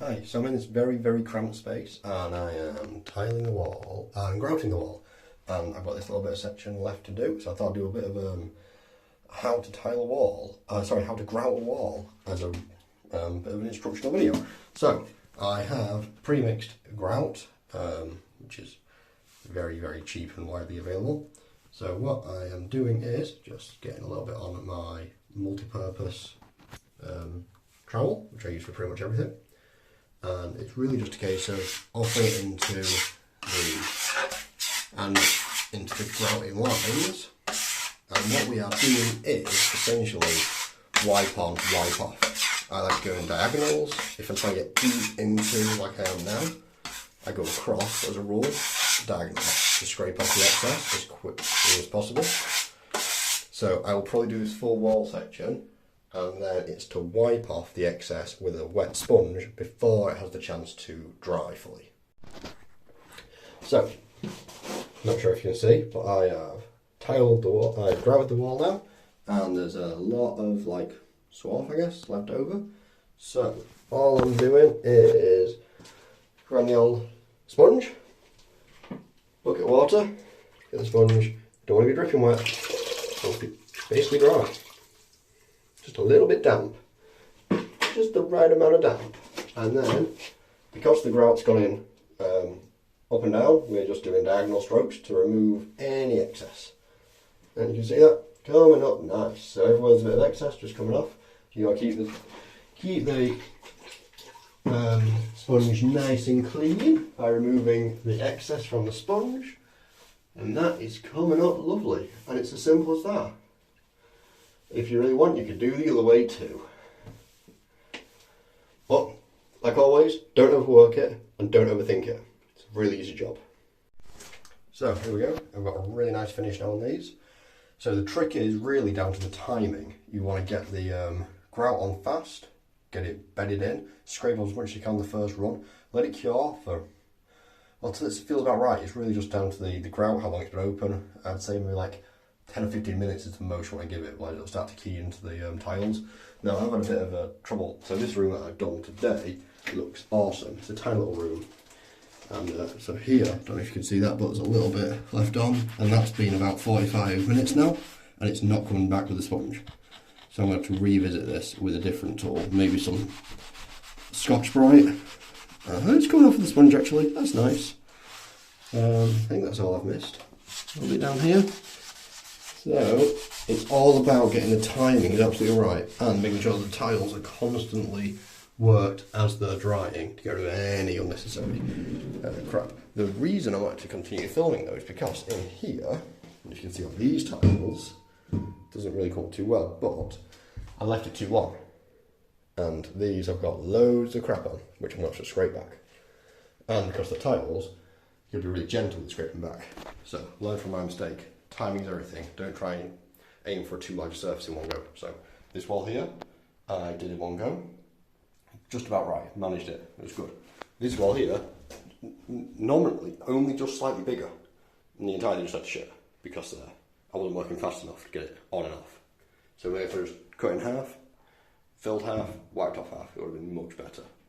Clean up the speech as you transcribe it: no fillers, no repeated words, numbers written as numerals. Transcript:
Hi, so I'm in this very cramped space and I am tiling the wall and grouting the wall, and I've got this little bit of section left to do, so I thought I'd do a bit of how to tile a wall, how to grout a wall as a bit of an instructional video. So I have pre-mixed grout, which is very cheap and widely available. So what I am doing is just getting a little bit on my multi-purpose trowel, which I use for pretty much everything. And it's really just a case of offering it into the grouting lines. And what we are doing is essentially wipe on, wipe off. I like to go in diagonals. If I'm trying to get deep into like I am now, I go across as a rule, diagonal, to scrape off the excess as quickly as possible. So I will probably do this full wall section, and then it's to wipe off the excess with a wet sponge before it has the chance to dry fully. So, not sure if you can see, but I have tiled the wall, I've grouted the wall now, and there's a lot of like swarf, I guess, left over. So, all I'm doing is grab the old sponge, bucket of water, get the sponge, don't want to be dripping wet, want to be basically dry. Just a little bit damp, just the right amount of damp, and then because the grout's gone in up and down, we're just doing diagonal strokes to remove any excess. And you can see that coming up nice. So everyone's a bit of excess just coming off. You got to keep the sponge nice and clean by removing the excess from the sponge, and that is coming up lovely. And it's as simple as that. If you really want, you could do the other way too. But, like always, don't overwork it and don't overthink it. It's a really easy job. So, here we go. I've got a really nice finish now on these. So the trick is really down to the timing. You want to get the grout on fast, get it bedded in, scrape as much as you can the first run, let it cure for, well, till it feels about right. It's really just down to the grout, how long it's been open. I'd say maybe like 10 or 15 minutes is the most I give it, like it'll start to key into the tiles. Now I've had a bit of trouble, so this room that I've done today looks awesome. It's a tiny little room, and so here, I don't know if you can see that, but there's a little bit left on, and that's been about 45 minutes now, and it's not coming back with the sponge. So I'm going to have to revisit this with a different tool, maybe some Scotch-Brite. It's coming off with the sponge actually, that's nice. I think that's all I've missed. A little bit down here. So, it's all about getting the timing absolutely right and making sure the tiles are constantly worked as they're drying to get rid of any unnecessary crap. The reason I wanted to continue filming though is because in here, as you can see on these tiles, it doesn't really come up too well, but I left it too long. And these have got loads of crap on, which I'm going to have to scrape back. And because the tiles, you'll be really gentle with scraping back. So, learn from my mistake. Timing's everything. Don't try and aim for a too large surface in one go. So this wall here, I did in one go. Just about right. Managed it. It was good. This wall here, nominally only just slightly bigger. And the entire thing just had to shit because I wasn't working fast enough to get it on and off. So if I just cut in half, filled half, wiped off half, it would have been much better.